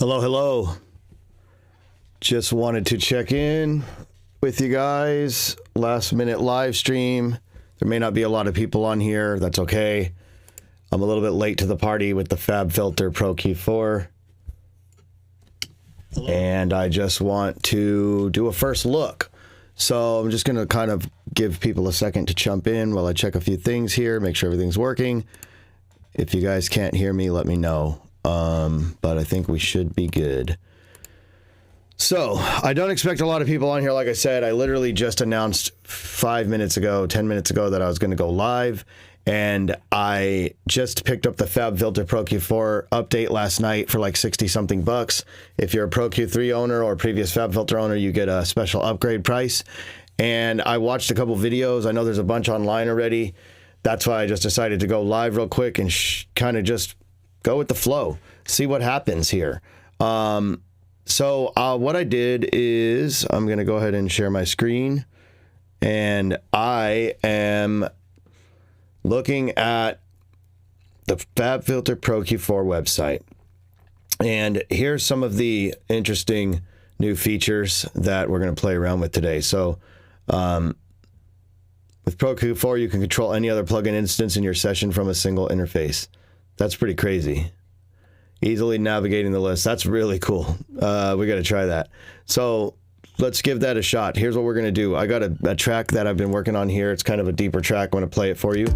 Hello, hello. Just wanted to check in with you guys. Last minute live stream. There may not be a lot of people on here. That's okay. I'm a little bit late to the party with the FabFilter Pro-Q4. And I just want to do a first look. So I'm just going to kind of give people a second to jump in while I check a few things here, make sure everything's working. If you guys can't hear me, let me know. But I think we should be good. So I don't expect a lot of people on here. Like I said, I literally just announced 10 minutes ago that I was going to go live. And I just picked up the FabFilter Pro-Q4 update last night for like 60 something bucks. If you're a Pro-Q3 owner or previous FabFilter owner, you get a special upgrade price. And I watched a couple videos. I know there's a bunch online already. That's why I just decided to go live real quick and kind of just go with the flow, see what happens here. So what I did is I'm going to go ahead and share my screen, and I am looking at the FabFilter Pro-Q4 website. And here's some of the interesting new features that we're going to play around with today. So with Pro-Q4, you can control any other plugin instance in your session from a single interface. That's pretty crazy. Easily navigating the list. That's really cool. We got to try that. So let's give that a shot. Here's what we're going to do. I got a track that I've been working on here. It's kind of a deeper track. I'm going to play it for you.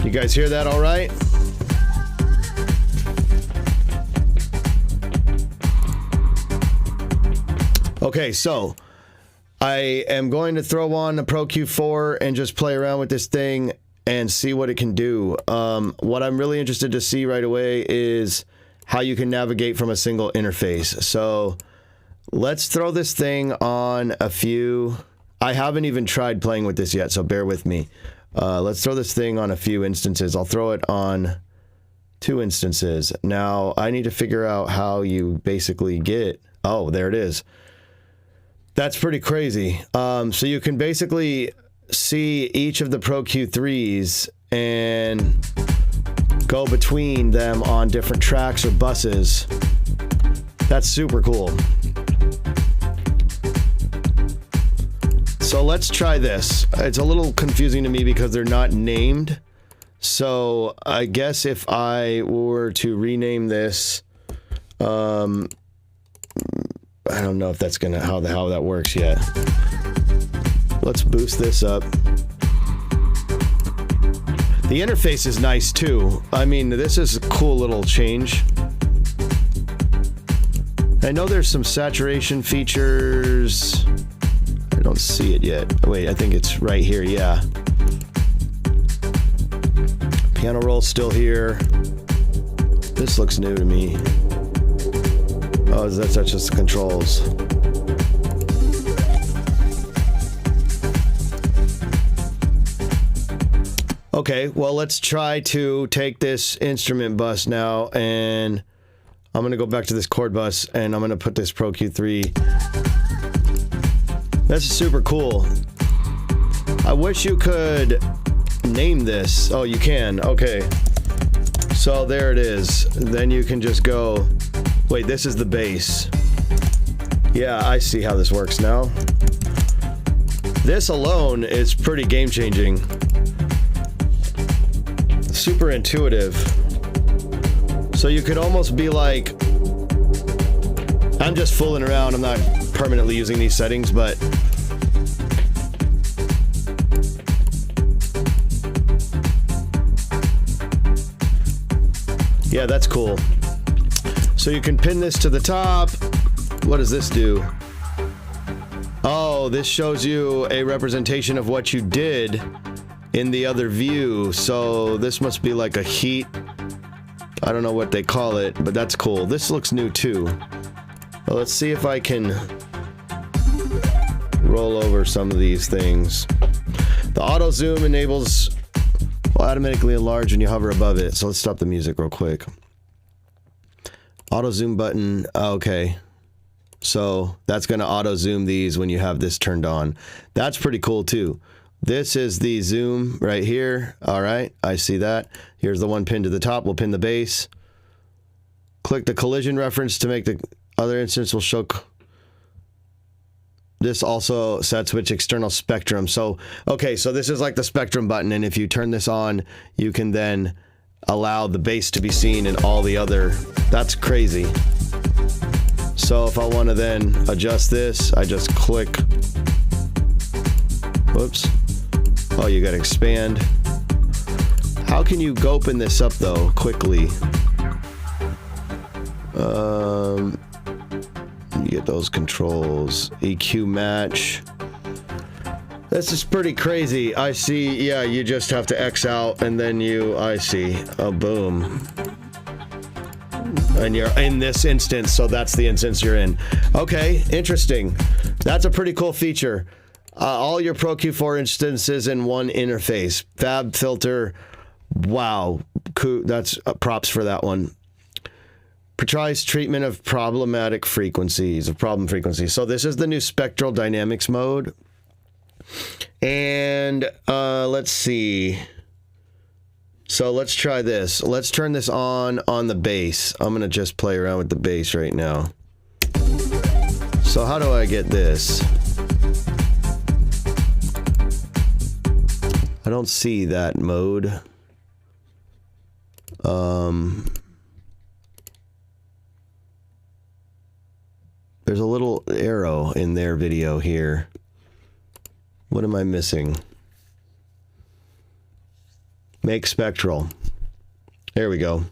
You guys hear that all right? Okay, so I am going to throw on the Pro-Q4 and just play around with this thing and see what it can do. What I'm really interested to see right away is how you can navigate from a single interface. So let's throw this thing on a few. I haven't even tried playing with this yet, so bear with me. Let's throw this thing on a few instances. I'll throw it on 2 instances. Now, I need to figure out how you basically get... Oh, there it is. That's pretty crazy. So you can basically see each of the Pro-Q3s and go between them on different tracks or buses. That's super cool. So let's try this. It's a little confusing to me because they're not named. So I guess if I were to rename this, I don't know if that's gonna how that works yet. Let's boost this up. The interface is nice too. I mean, this is a cool little change. I know there's some saturation features. I don't see it yet. Wait, I think it's right here. Yeah. Piano roll's still here. This looks new to me. Oh, that's just the controls. Okay, well, let's try to take this instrument bus now, and I'm going to go back to this chord bus, and I'm going to put this Pro-Q3. That's super cool. I wish you could name this. Oh, you can. Okay. So there it is. Then you can just go... Wait, this is the bass. Yeah, I see how this works now. This alone is pretty game-changing. Super intuitive. So you could almost be like... I'm just fooling around. I'm not permanently using these settings, but... Yeah, that's cool. So you can pin this to the top. What does this do? Oh, this shows you a representation of what you did in the other view. So this must be like a heat. I don't know what they call it, but that's cool. This looks new too. Well, let's see if I can roll over some of these things. The auto zoom enables will automatically enlarge when you hover above it. So let's stop the music real quick. Auto zoom button. Okay. So that's going to auto zoom these when you have this turned on. That's pretty cool too. This is the zoom right here. All right. I see that. Here's the one pinned to the top. We'll pin the base. Click the collision reference to make the other instance will show. This also sets which external spectrum. So, okay, so this is like the spectrum button, and if you turn this on, you can then allow the base to be seen in all the other. That's crazy. So if I want to then adjust this, I just click. Whoops. Oh, you got to expand. How can you open this up though quickly? You get those controls. EQ match. This is pretty crazy. I see. Yeah, you just have to X out and then I see. Oh, boom. And you're in this instance, so that's the instance you're in. Okay, interesting. That's a pretty cool feature. All your Pro-Q4 instances in one interface. FabFilter. Wow. That's props for that one. Tries treatment of problematic frequencies, of problem frequencies. So this is the new spectral dynamics mode. And let's see. So let's try this. Let's turn this on the bass. I'm going to just play around with the bass right now. So how do I get this? I don't see that mode. There's a little arrow in their video here. What am I missing? Make spectral. There we go.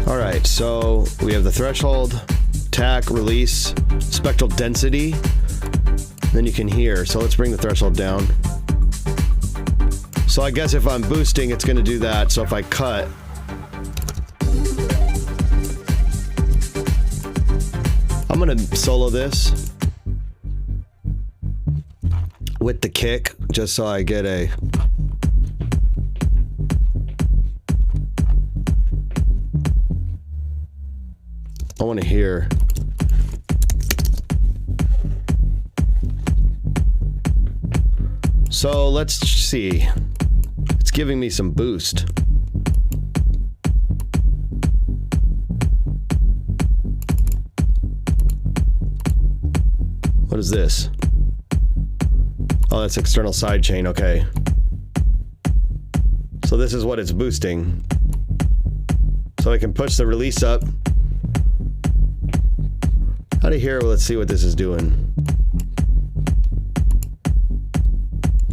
All right, so we have the threshold, tack, release, spectral density. Then you can hear. So let's bring the threshold down. So I guess if I'm boosting, it's going to do that. So if I cut, I'm going to solo this with the kick, just so I get a... I want to hear. So let's see. It's giving me some boost. What is this? Oh, that's external sidechain, okay. So this is what it's boosting. So I can push the release up. Out of here, let's see what this is doing.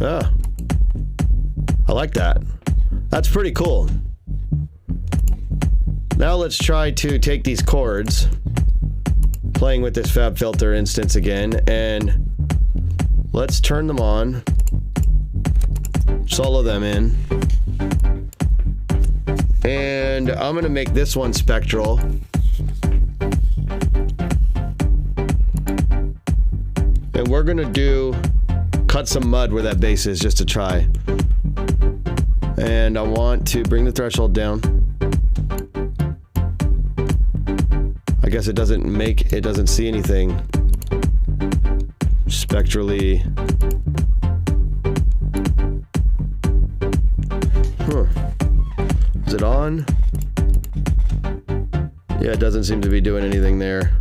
Ah, I like that. That's pretty cool. Now let's try to take these chords, playing with this FabFilter instance again, and let's turn them on, solo them in, and I'm gonna make this one spectral. And we're gonna cut some mud where that bass is just to try. And I want to bring the threshold down. I guess it doesn't see anything spectrally. Is it on? Yeah, it doesn't seem to be doing anything there.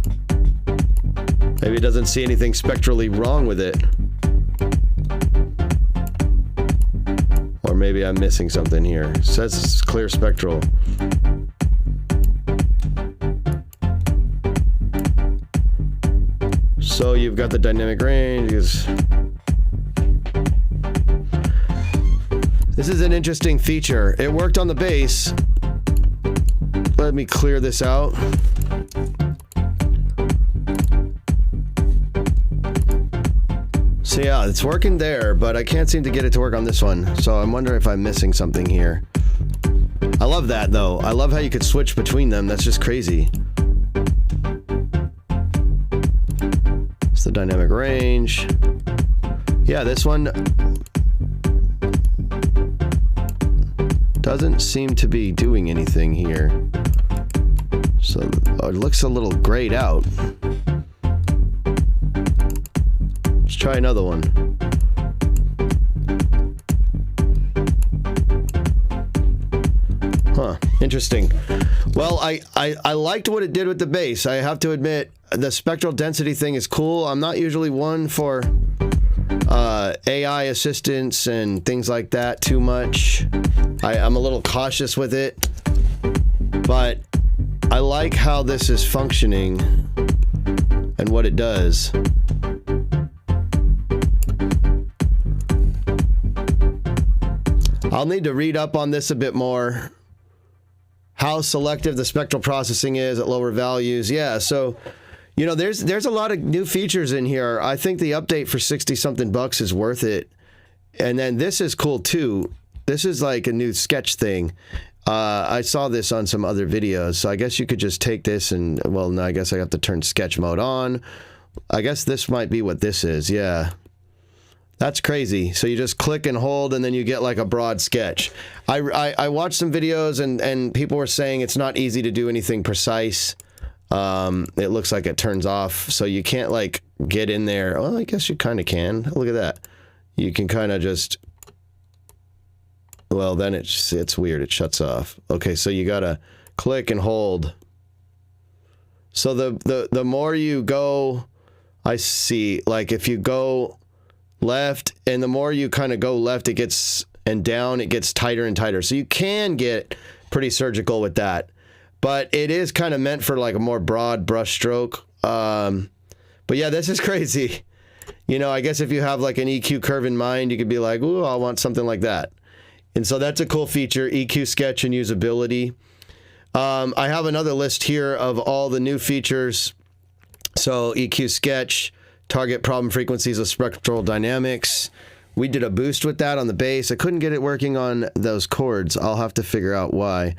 Maybe it doesn't see anything spectrally wrong with it. Or maybe I'm missing something here. It says it's clear spectral. So you've got the dynamic range. This is an interesting feature. It worked on the bass. Let me clear this out. So yeah, it's working there, but I can't seem to get it to work on this one. So I'm wondering if I'm missing something here. I love that though. I love how you could switch between them. That's just crazy. It's the dynamic range. Yeah, this one doesn't seem to be doing anything here. So it looks a little grayed out. Let's try another one. Huh, interesting. Well, I liked what it did with the base. I have to admit, the spectral density thing is cool. I'm not usually one for AI assistance and things like that too much. I'm a little cautious with it, but I like how this is functioning and what it does. I'll need to read up on this a bit more. How selective the spectral processing is at lower values. Yeah, so, you know, there's a lot of new features in here. I think the update for 60-something bucks is worth it. And then this is cool too. This is like a new sketch thing. I saw this on some other videos, so I guess you could just take this and, well, no, I guess I have to turn sketch mode on. I guess this might be what this is, yeah. That's crazy. So you just click and hold, and then you get like a broad sketch. I watched some videos, and people were saying it's not easy to do anything precise. It looks like it turns off, so you can't like get in there. Well, I guess you kind of can. Look at that. You can kind of just... Well, then it's weird. It shuts off. Okay, so you gotta click and hold. So the more you go, I see, like if you go left, and the more you kind of go left, it gets, and down, it gets tighter and tighter. So you can get pretty surgical with that. But it is kind of meant for like a more broad brush stroke. But yeah, this is crazy. You know, I guess if you have like an EQ curve in mind, you could be like, ooh, I want something like that. And so that's a cool feature, EQ sketch and usability. I have another list here of all the new features. So EQ sketch, target problem frequencies of spectral dynamics. We did a boost with that on the bass. I couldn't get it working on those chords. I'll have to figure out why.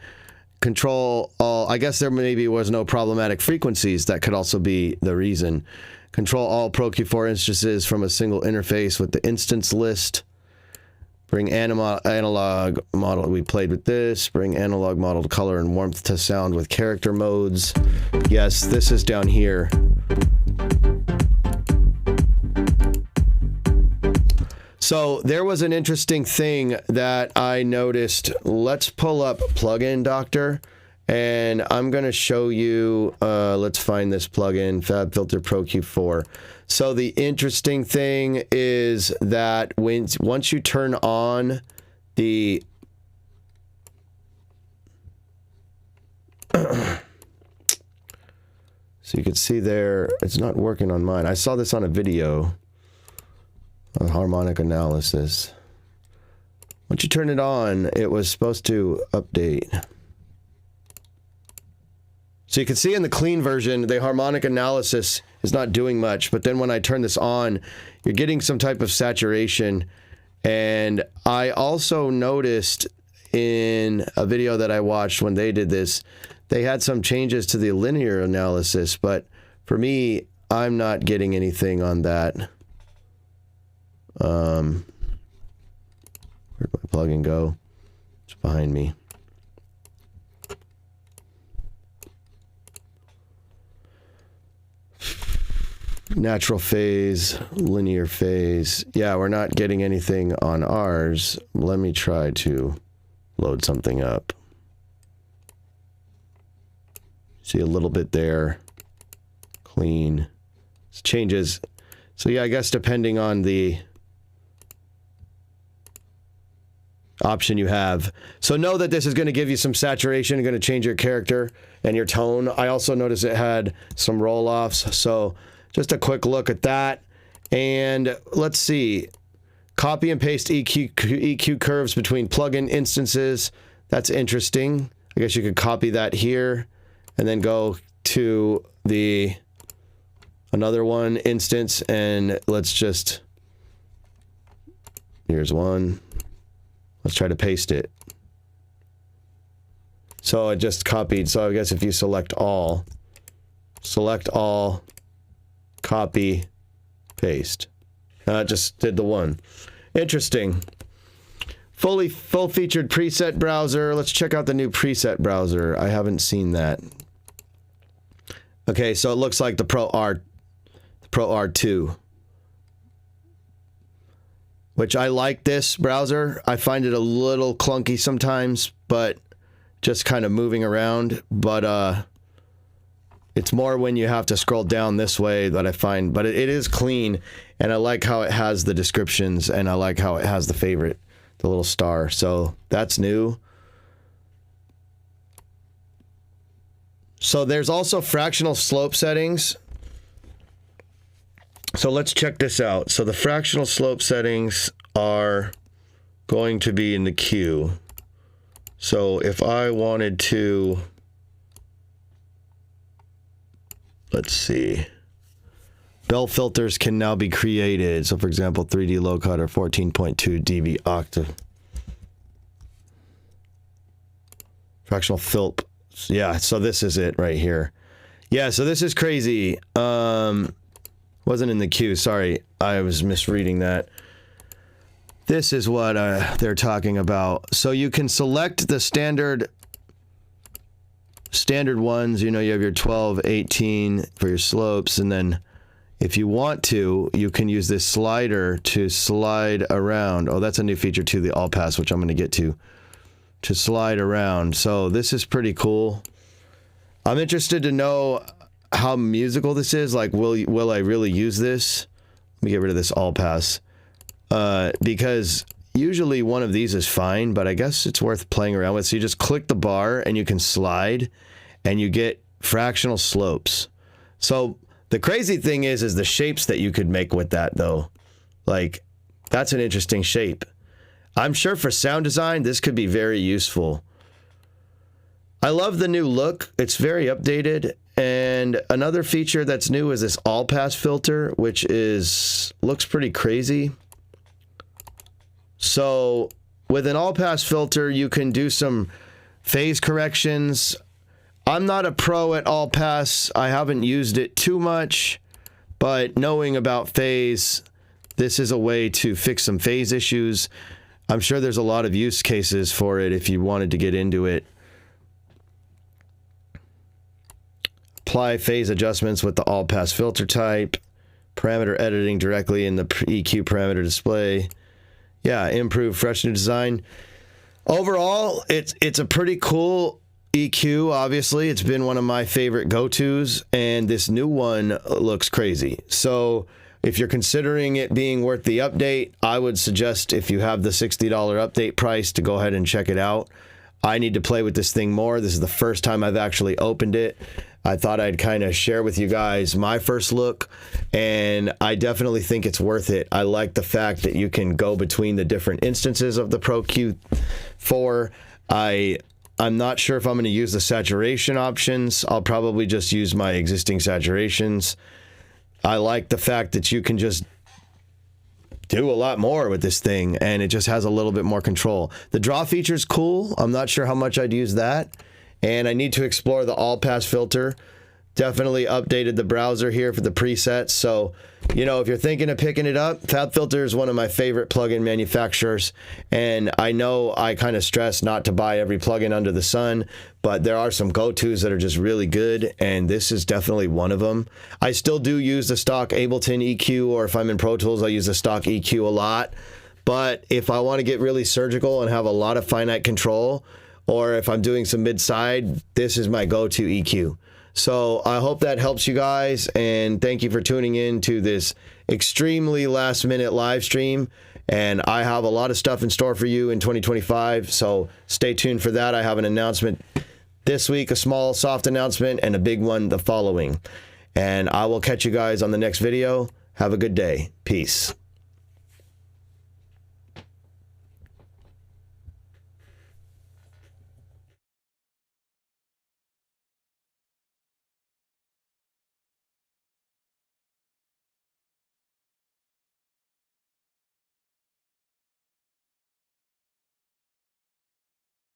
Control all, I guess there maybe was no problematic frequencies. That could also be the reason. Control all Pro-Q4 instances from a single interface with the instance list. Bring analog model, we played with this. Bring analog model to color and warmth to sound with character modes. Yes, this is down here. So there was an interesting thing that I noticed. Let's pull up Plugin Doctor, and I'm going to show you, let's find this plugin, FabFilter Pro-Q4. So the interesting thing is that once you turn on the so you can see there, it's not working on mine. I saw this on a video on harmonic analysis. Once you turn it on, it was supposed to update. So you can see in the clean version, the harmonic analysis is not doing much, but then when I turn this on, you're getting some type of saturation. And I also noticed in a video that I watched when they did this, they had some changes to the linear analysis, but for me, I'm not getting anything on that. Where'd my plugin go? It's behind me. Natural phase, linear phase. Yeah, we're not getting anything on ours. Let me try to load something up. See a little bit there. Clean. It changes. So yeah, I guess depending on the option you have. So know that this is going to give you some saturation, going to change your character and your tone. I also noticed it had some roll-offs. So just a quick look at that. And let's see. Copy and paste EQ curves between plugin instances. That's interesting. I guess you could copy that here and then go to the another one instance, and let's just, here's one. Let's try to paste it. So it just copied. So I guess if you select all, copy, paste. Just did the one. Interesting. full-featured preset browser. Let's check out the new preset browser. I haven't seen that. Okay, so it looks like the Pro R2, which I like this browser. I find it a little clunky sometimes, but just kind of moving around. But it's more when you have to scroll down this way that I find. But it is clean, and I like how it has the descriptions, and I like how it has the favorite, the little star. So that's new. So there's also fractional slope settings. So let's check this out. So the fractional slope settings are going to be in the queue. So if I wanted to, let's see, bell filters can now be created. So for example, 3D low cut or 14.2 dB octave. Fractional filp. Yeah, so this is it right here. Yeah, so this is crazy. Wasn't in the queue. Sorry, I was misreading that. This is what they're talking about. So you can select the standard ones. You know, you have your 12, 18 for your slopes, and then if you want to, you can use this slider to slide around. Oh, that's a new feature too, the all pass, which I'm going to get to slide around. So this is pretty cool. I'm interested to know how musical this is. Like, will I really use this? Let me get rid of this all pass. Because usually one of these is fine, but I guess it's worth playing around with. So you just click the bar and you can slide and you get fractional slopes. So the crazy thing is the shapes that you could make with that though. Like, that's an interesting shape. I'm sure for sound design, this could be very useful. I love the new look. It's very updated. And another feature that's new is this all pass filter, which looks pretty crazy. So with an all pass filter, you can do some phase corrections. I'm not a pro at all pass. I haven't used it too much, but knowing about phase, this is a way to fix some phase issues. I'm sure there's a lot of use cases for it if you wanted to get into it. Apply phase adjustments with the all pass filter type. Parameter editing directly in the EQ parameter display. Yeah, improve freshness design. Overall, it's a pretty cool EQ, obviously. It's been one of my favorite go-tos, and this new one looks crazy. So if you're considering it being worth the update, I would suggest, if you have the $60 update price, to go ahead and check it out. I need to play with this thing more. This is the first time I've actually opened it. I thought I'd kind of share with you guys my first look, and I definitely think it's worth it. I like the fact that you can go between the different instances of the Pro-Q4. I'm not sure if I'm going to use the saturation options. I'll probably just use my existing saturations. I like the fact that you can just do a lot more with this thing, and it just has a little bit more control. The draw feature is cool. I'm not sure how much I'd use that. And I need to explore the all pass filter. Definitely updated the browser here for the presets. So, you know, if you're thinking of picking it up, FabFilter is one of my favorite plugin manufacturers. And I know I kind of stress not to buy every plugin under the sun, but there are some go-tos that are just really good, and this is definitely one of them. I still do use the stock Ableton EQ, or if I'm in Pro Tools, I use the stock EQ a lot. But if I want to get really surgical and have a lot of finite control, or if I'm doing some mid-side, this is my go-to EQ. So I hope that helps you guys, and thank you for tuning in to this extremely last-minute live stream. And I have a lot of stuff in store for you in 2025, so stay tuned for that. I have an announcement this week, a small, soft announcement, and a big one the following. And I will catch you guys on the next video. Have a good day. Peace.